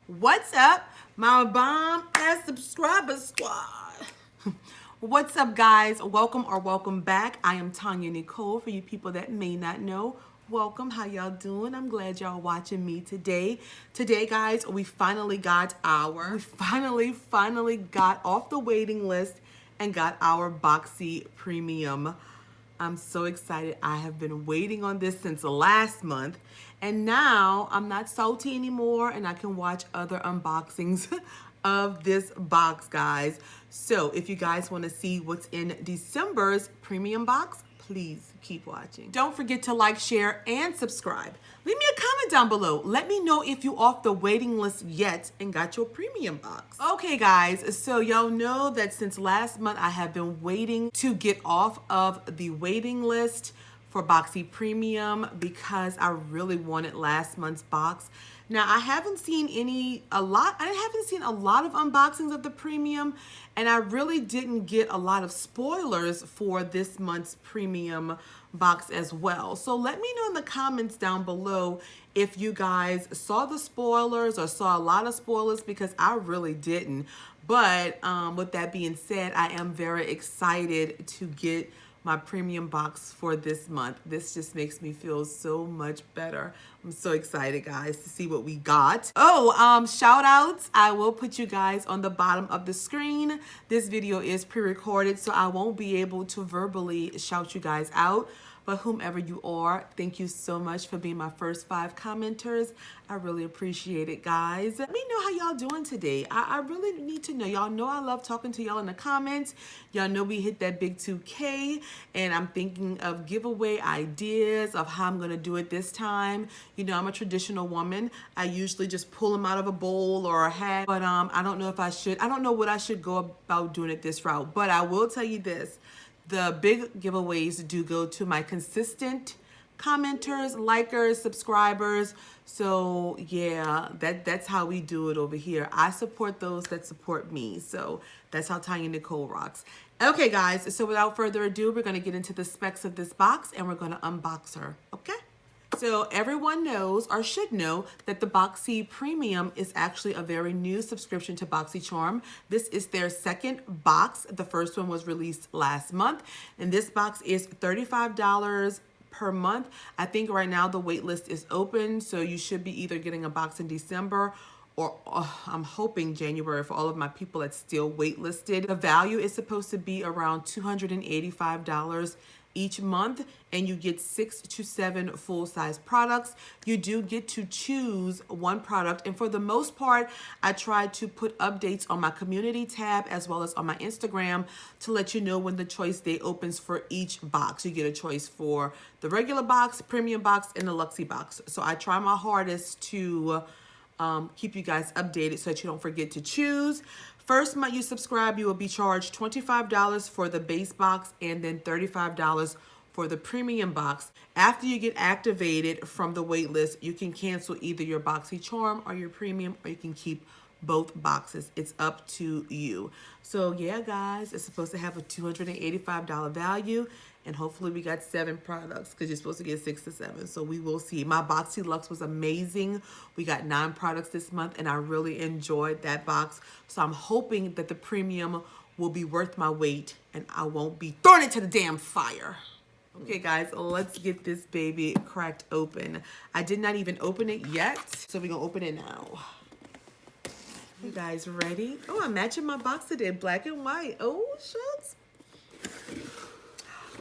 What's up, my bomb and subscriber squad? What's up, guys? Welcome or welcome back. I am TonyaNicole. For you people that may not know, welcome. How y'all doing? I'm glad y'all watching me today. Today, guys, we finally got off the waiting list and got our Boxy Premium. I'm so excited. I have been waiting on this since last month, and now I'm not salty anymore and I can watch other unboxings of this box, guys. So if you guys want to see what's in December's premium box, please keep watching. Don't forget to like, share, and subscribe. Leave me a comment down below. Let me know if you off the waiting list yet and got your premium box. Okay, guys, so y'all know that since last month I have been waiting to get off of the waiting list for Boxy Premium because I really wanted last month's box. Now, I haven't seen a lot of unboxings of the premium, and I really didn't get a lot of spoilers for this month's premium box as well. So let me know in the comments down below if you guys saw the spoilers or saw a lot of spoilers, because I really didn't. But with that being said, I am very excited to get my premium box for this month. This just makes me feel so much better. I'm so excited, guys, to see what we got. Oh, shout outs. I will put you guys on the bottom of the screen. This video is pre-recorded, so I won't be able to verbally shout you guys out. But whomever you are, thank you so much for being my first 5 commenters. I really appreciate it, guys. Let me know how y'all doing today. I really need to know. Y'all know I love talking to y'all in the comments. Y'all know we hit that big 2K, and I'm thinking of giveaway ideas of how I'm going to do it this time. You know, I'm a traditional woman. I usually just pull them out of a bowl or a hat, but I don't know if I should. I don't know what I should go about doing it this route, but I will tell you this. The big giveaways do go to my consistent commenters, likers, subscribers. So yeah, that's how we do it over here. I support those that support me. So that's how TonyaNicole rocks. Okay, guys, so without further ado, we're going to get into the specs of this box and we're going to unbox her, okay? So everyone knows or should know that the Boxy Premium is actually a very new subscription to BoxyCharm. This is their second box. The first one was released last month, and this box is $35 per month. I think right now the wait list is open, so you should be either getting a box in December or I'm hoping January for all of my people that's still waitlisted. The value is supposed to be around $285 each month, and you get 6 to 7 full-size products. You do get to choose one product, and for the most part, I try to put updates on my community tab as well as on my Instagram to let you know when the choice day opens for each box. You get a choice for the regular box, premium box, and the Luxy box. So I try my hardest to keep you guys updated so that you don't forget to choose. First month you subscribe, you will be charged $25 for the base box and then $35 for the premium box. After you get activated from the wait list, you can cancel either your BoxyCharm or your premium, or you can keep both boxes. It's up to you. So yeah, guys, it's supposed to have a $285 value, and hopefully we got 7 products because you're supposed to get 6 to 7. So we will see. My Boxy Luxe was amazing. We got 9 products this month, and I really enjoyed that box. So I'm hoping that the premium will be worth my weight and I won't be throwing it to the damn fire. Okay, guys, let's get this baby cracked open. I did not even open it yet, so we're gonna open it now. You guys ready? Oh, I'm matching my box today, black and white. Oh, shucks.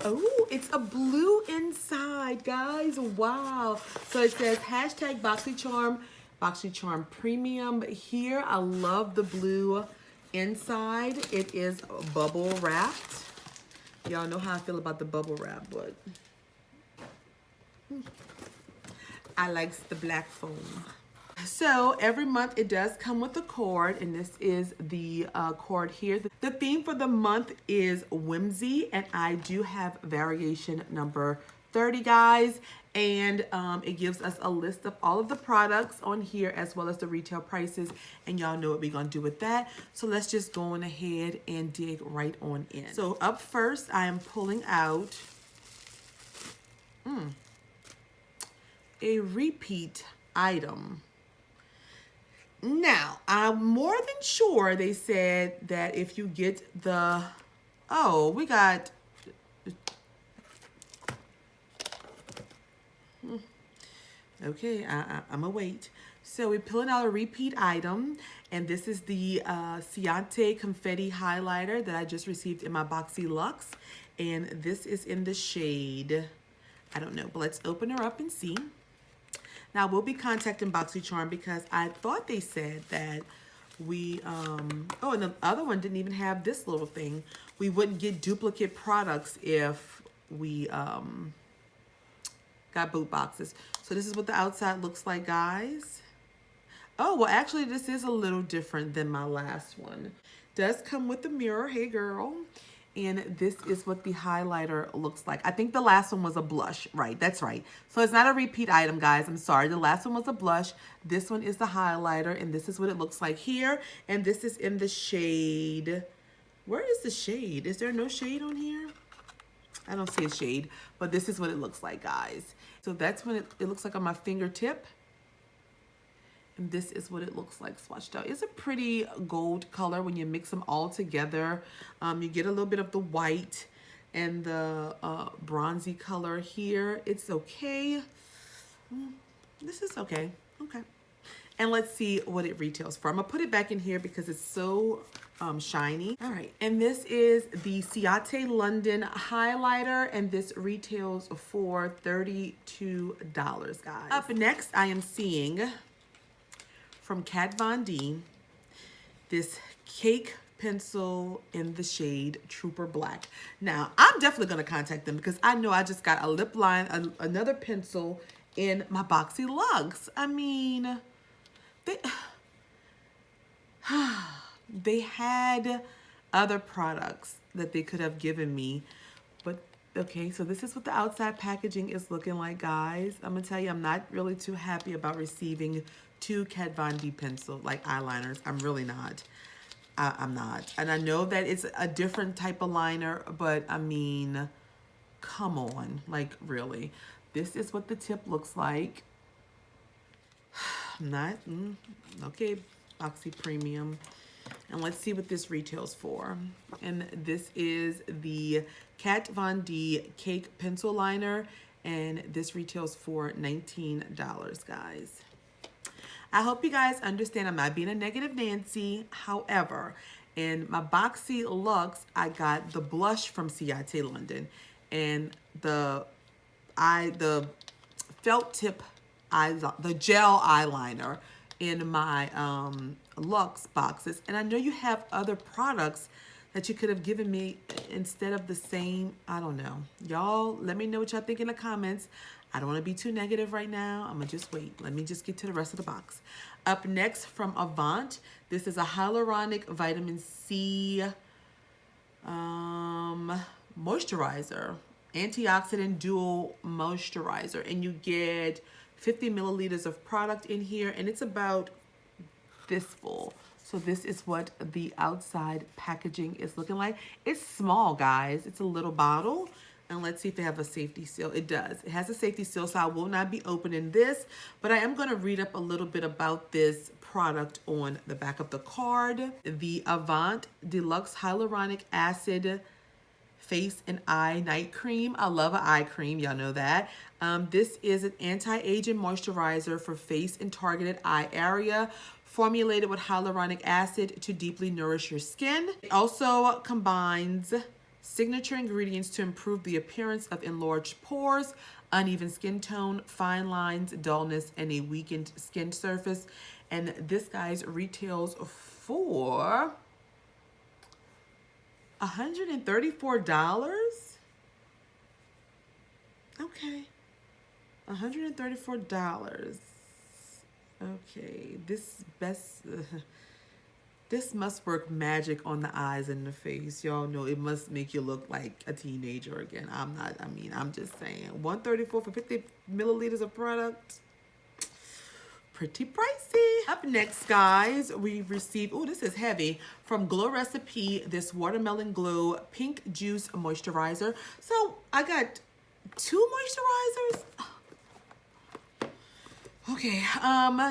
Oh, it's a blue inside, guys. Wow. So it says hashtag BoxyCharm, BoxyCharm Premium. Here, I love the blue inside. It is bubble wrapped. Y'all know how I feel about the bubble wrap, but I likes the black foam. So every month it does come with a cord, and this is the cord here. The theme for the month is whimsy, and I do have variation number 30, guys, and it gives us a list of all of the products on here as well as the retail prices, and y'all know what we're gonna do with that. So let's just go on ahead and dig right on in. So up first, I am pulling out a repeat item. Now, I'm more than sure they said that if you get the, oh, we got, okay, I'm gonna wait. So we're pulling out a repeat item, and this is the Ciate Confetti Highlighter that I just received in my Boxy Luxe, and this is in the shade, I don't know, but let's open her up and see. Now, we'll be contacting BoxyCharm because I thought they said that we, oh, and the other one didn't even have this little thing. We wouldn't get duplicate products if we got boot boxes. So this is what the outside looks like, guys. Oh, well, actually, this is a little different than my last one. Does come with a mirror, hey girl. And this is what the highlighter looks like. I think the last one was a blush, right? That's right. So it's not a repeat item, guys. I'm sorry. The last one was a blush. This one is the highlighter, and this is what it looks like here. And this is in the shade. Where is the shade? Is there no shade on here? I don't see a shade, but this is what it looks like, guys. So that's what it looks like on my fingertip. And this is what it looks like swatched out. It's a pretty gold color when you mix them all together. You get a little bit of the white and the bronzy color here. It's okay. This is okay. Okay. And let's see what it retails for. I'm going to put it back in here because it's so shiny. All right. And this is the Ciate London highlighter. And this retails for $32, guys. Up next, I am seeing from Kat Von D, this cake pencil in the shade Trooper Black. Now, I'm definitely going to contact them because I know I just got a lip line, another pencil in my Boxy Luxe. I mean, they had other products that they could have given me, but okay, so this is what the outside packaging is looking like, guys. I'm going to tell you, I'm not really too happy about receiving two Kat Von D pencil, like eyeliners. I'm really not. I'm not. And I know that it's a different type of liner, but I mean, come on. Like, really. This is what the tip looks like. Not, okay, Boxy Premium. And let's see what this retails for. And this is the Kat Von D Cake Pencil Liner. And this retails for $19, guys. I hope you guys understand I'm not being a negative Nancy. However, in my Boxy Luxe, I got the blush from Ciate London and the felt tip the gel eyeliner in my Luxe boxes. And I know you have other products that you could have given me instead of the same. I don't know. Y'all, let me know what y'all think in the comments. I don't want to be too negative right now. I'm going to just wait. Let me just get to the rest of the box. Up next from Avant, this is a hyaluronic vitamin C moisturizer, antioxidant dual moisturizer. And you get 50 milliliters of product in here, and it's about this full. So this is what the outside packaging is looking like. It's small, guys. It's a little bottle. And let's see if they have a safety seal. It does. It has a safety seal, so I will not be opening this. But I am going to read up a little bit about this product on the back of the card. The Avant Deluxe Hyaluronic Acid Face and Eye Night Cream. I love an eye cream. Y'all know that. This is an anti-aging moisturizer for face and targeted eye area, formulated with hyaluronic acid to deeply nourish your skin. It also combines signature ingredients to improve the appearance of enlarged pores, uneven skin tone, fine lines, dullness, and a weakened skin surface. And this, guys, retails for $134. Okay, $134. Okay, this must work magic on the eyes and the face. Y'all know it must make you look like a teenager again. I'm just saying. $134 for 50 milliliters of product. Pretty pricey. Up next, guys, we received, oh, this is heavy, from Glow Recipe, this Watermelon Glow Pink Juice Moisturizer. So I got two moisturizers. Okay,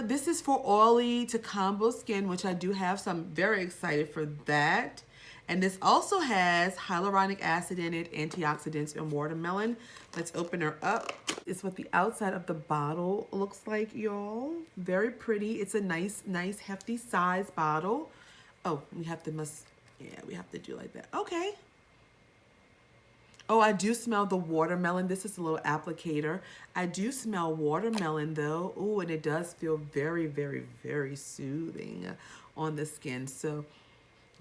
this is for oily to combo skin, which I do have, so I'm very excited for that. And this also has hyaluronic acid in it, antioxidants, and watermelon. Let's open her up. It's what the outside of the bottle looks like, y'all. Very pretty. It's a nice, hefty size bottle. Oh, we have to we have to do like that. Okay. Oh, I do smell the watermelon. This is a little applicator. I do smell watermelon though. Oh, and it does feel very, very soothing on the skin. So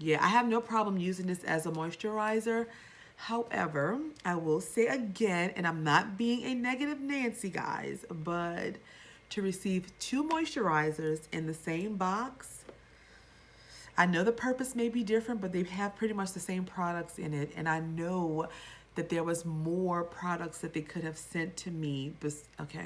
yeah, I have no problem using this as a moisturizer. However, I will say again, and I'm not being a negative Nancy, guys, but to receive 2 moisturizers in the same box, I know the purpose may be different, but they have pretty much the same products in it. And I know that there was more products that they could have sent to me. But, okay.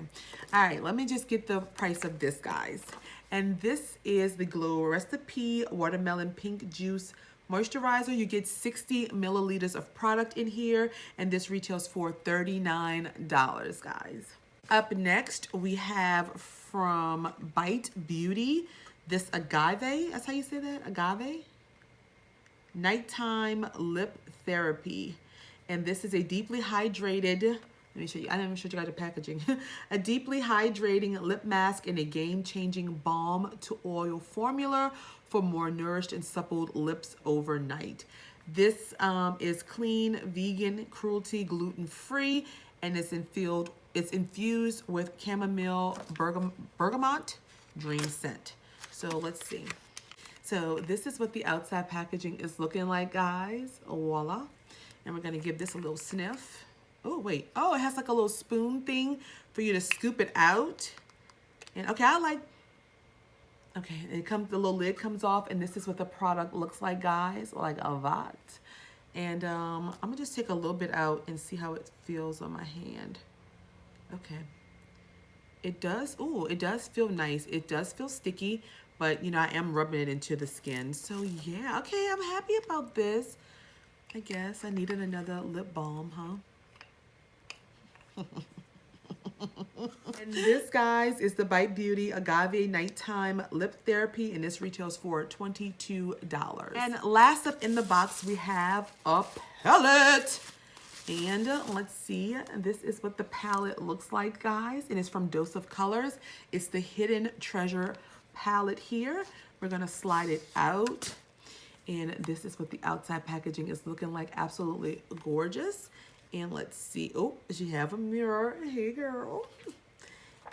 All right, let me just get the price of this, guys. And this is the Glow Recipe Watermelon Pink Juice Moisturizer. You get 60 milliliters of product in here, and this retails for $39, guys. Up next, we have from Bite Beauty, this Agave, that's how you say that, Agave? Nighttime Lip Therapy. And this is a deeply hydrated, let me show you, I didn't even show you guys the packaging. A deeply hydrating lip mask and a game-changing balm to oil formula for more nourished and supple lips overnight. This is clean, vegan, cruelty, gluten-free, and it's infused with chamomile bergamot dream scent. So let's see. So this is what the outside packaging is looking like, guys. Voila. And we're gonna give this a little sniff. Oh, wait. Oh, it has like a little spoon thing for you to scoop it out. And okay, okay, the little lid comes off, and this is what the product looks like, guys, like Avant. And I'm gonna just take a little bit out and see how it feels on my hand. Okay. It does feel nice. It does feel sticky, but you know, I am rubbing it into the skin. So yeah, okay, I'm happy about this. I guess I needed another lip balm, huh? And this, guys, is the Bite Beauty Agave Nighttime Lip Therapy, and this retails for $22. And last up in the box, we have a palette. And let's see, this is what the palette looks like, guys. And it's from Dose of Colors. It's the Hidden Treasure palette here. We're gonna slide it out. And this is what the outside packaging is looking like. Absolutely gorgeous. And let's see. Oh, she have a mirror. Hey, girl.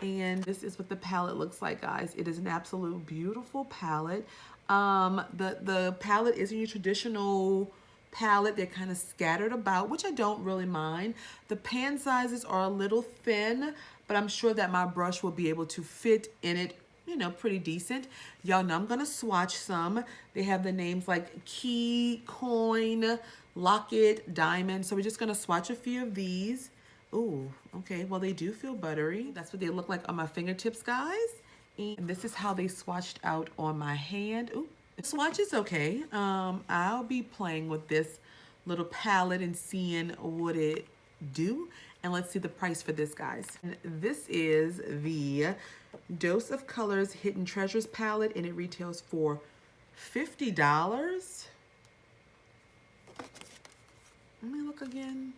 And this is what the palette looks like, guys. It is an absolute beautiful palette. The palette isn't your traditional palette. They're kind of scattered about, which I don't really mind. The pan sizes are a little thin, but I'm sure that my brush will be able to fit in it, you know, pretty decent. Y'all know I'm gonna swatch some. They have the names like Key, Coin, Locket, Diamond. So we're just gonna swatch a few of these. Ooh, okay, well they do feel buttery. That's what they look like on my fingertips, guys. And this is how they swatched out on my hand. Ooh, the swatch is okay. I'll be playing with this little palette and seeing what it do. And let's see the price for this, guys. And this is the Dose of Colors Hidden Treasures palette, and it retails for $50. Let me look again.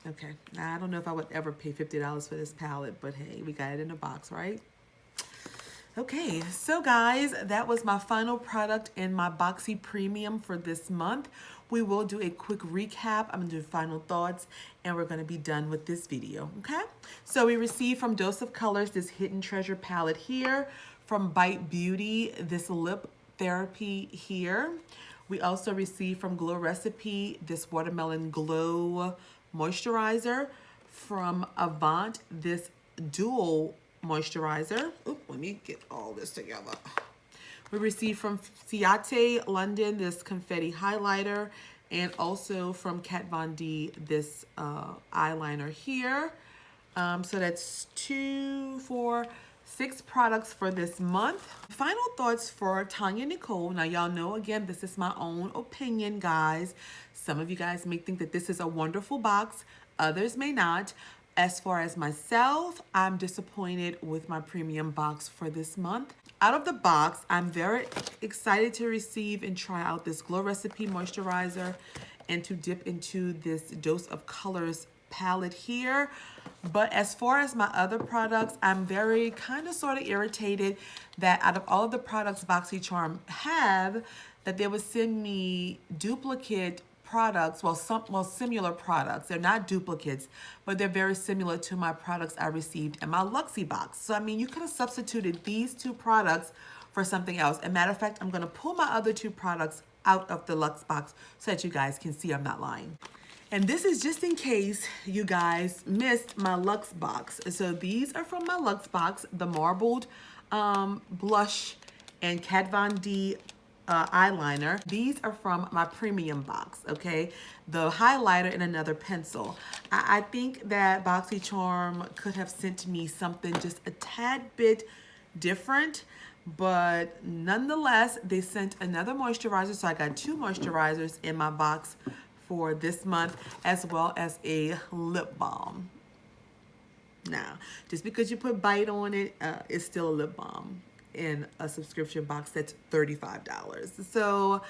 Okay, now I don't know if I would ever pay $50 for this palette, but hey, we got it in a box, right? Okay, so guys, that was my final product in my Boxy Premium for this month. We will do a quick recap. I'm gonna do final thoughts, and we're gonna be done with this video, okay? So we received from Dose of Colors this Hidden Treasure palette here, from Bite Beauty this lip therapy here. We also received from Glow Recipe this Watermelon Glow moisturizer, from Avant this dual moisturizer. Oop, let me get all this together. We received from Ciate London this confetti highlighter, and also from Kat Von D this eyeliner here. So that's 2, 4, 6 products for this month. Final thoughts for TonyaNicole. Now y'all know, again, this is my own opinion, guys. Some of you guys may think that this is a wonderful box. Others may not. As far as myself, I'm disappointed with my premium box for this month. Out of the box, I'm very excited to receive and try out this Glow Recipe Moisturizer and to dip into this Dose of Colors palette here. But as far as my other products, I'm very kind of sort of irritated that out of all of the products BoxyCharm have, that they would send me duplicate products, well, similar products. They're not duplicates, but they're very similar to my products I received in my Luxie box. So, I mean, you could have substituted these two products for something else. As a matter of fact, I'm gonna pull my other two products out of the Luxe box so that you guys can see I'm not lying. And this is just in case you guys missed my Luxe box. So these are from my Luxe box, the Marbled Blush and Kat Von D eyeliner. These are from my premium box, okay? The highlighter and another pencil. I think that BoxyCharm could have sent me something just a tad bit different, but nonetheless, they sent another moisturizer. So I got two moisturizers in my box for this month, as well as a lip balm. Now, just because you put Bite on it, it's still a lip balm in a subscription box that's $35. So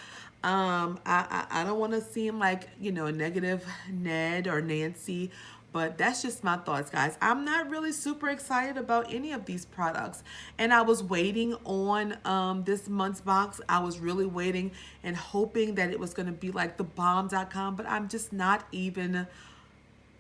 I don't want to seem like, you know, a negative Ned or Nancy, but that's just my thoughts, guys. I'm not really super excited about any of these products. And I was waiting on this month's box. I was really waiting and hoping that it was going to be like the bomb.com, but I'm just not even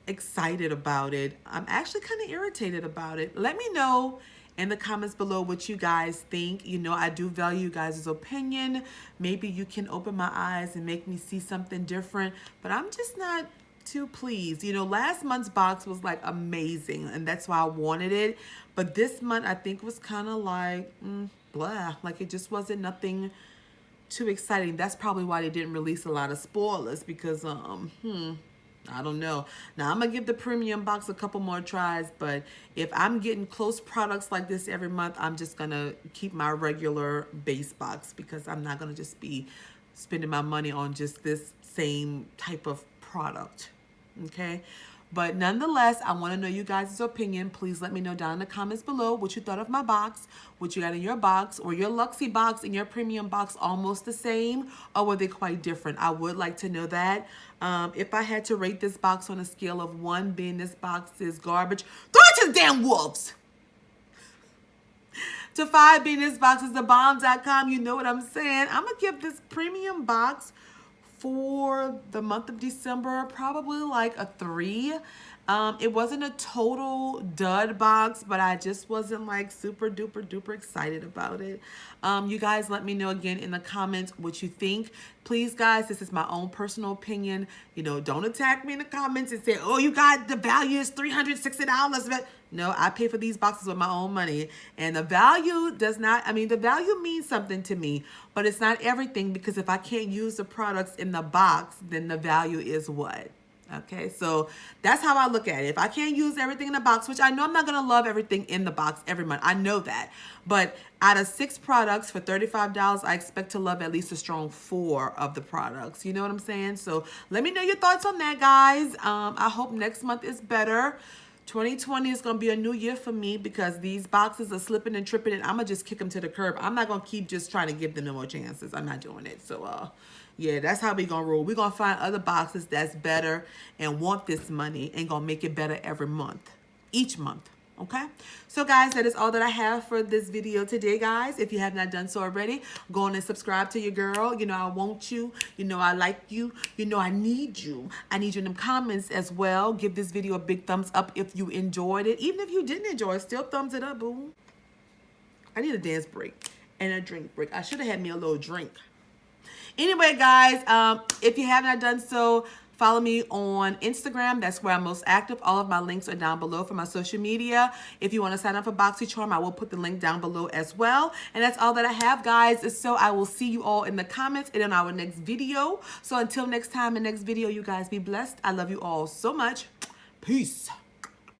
excited about it. I'm actually kind of irritated about it. Let me know in the comments below what you guys think. You know, I do value you guys' opinion. Maybe you can open my eyes and make me see something different, but I'm just not too pleased. You know, last month's box was like amazing, and that's why I wanted it. But this month I think was kind of like blah, like it just wasn't nothing too exciting. That's probably why they didn't release a lot of spoilers, because I don't know. Now I'm gonna give the premium box a couple more tries, but if I'm getting close products like this every month, I'm just gonna keep my regular base box, because I'm not gonna just be spending my money on just this same type of product. Okay, but nonetheless, I want to know you guys' opinion. Please let me know down in the comments below what you thought of my box, what you got in your box, or your Luxie box and your premium box almost the same, or were they quite different? I would like to know that. If I had to rate this box on a scale of 1 being this box is garbage, throw it to the damn wolves, to 5 being this box is the bomb.com, you know what I'm saying? I'm gonna give this premium box for the month of December probably like a 3. It wasn't a total dud box, but I just wasn't like super duper excited about it. You guys let me know again in the comments what you think. Please, guys, this is my own personal opinion. You know, don't attack me in the comments and say, oh, you got the value is $360. But no, I pay for these boxes with my own money. And the value does not, I mean, the value means something to me, but it's not everything, because if I can't use the products in the box, then the value is what? Okay, so that's how I look at it. If I can't use everything in the box, which I know I'm not going to love everything in the box every month. I know that. But out of 6 products for $35, I expect to love at least a strong 4 of the products. You know what I'm saying? So let me know your thoughts on that, guys. I hope next month is better. 2020 is going to be a new year for me, because these boxes are slipping and tripping, and I'm going to just kick them to the curb. I'm not going to keep just trying to give them no more chances. I'm not doing it. So, yeah, that's how we going to roll. We're going to find other boxes that's better and want this money and going to make it better every month, each month. Okay, so guys, that is all that I have for this video today, guys. If you have not done so already, go on and subscribe to your girl. You know I want you. You know I like you. You know I need you. I need you in them comments as well. Give this video a big thumbs up if you enjoyed it. Even if you didn't enjoy it, still thumbs it up, boo. I need a dance break and a drink break. I should have had me a little drink. Anyway, guys, if you have not done so, follow me on Instagram. That's where I'm most active. All of my links are down below for my social media. If you want to sign up for BoxyCharm, I will put the link down below as well. And that's all that I have, guys. So I will see you all in the comments and in our next video. So until next time, in next video, you guys be blessed. I love you all so much. Peace.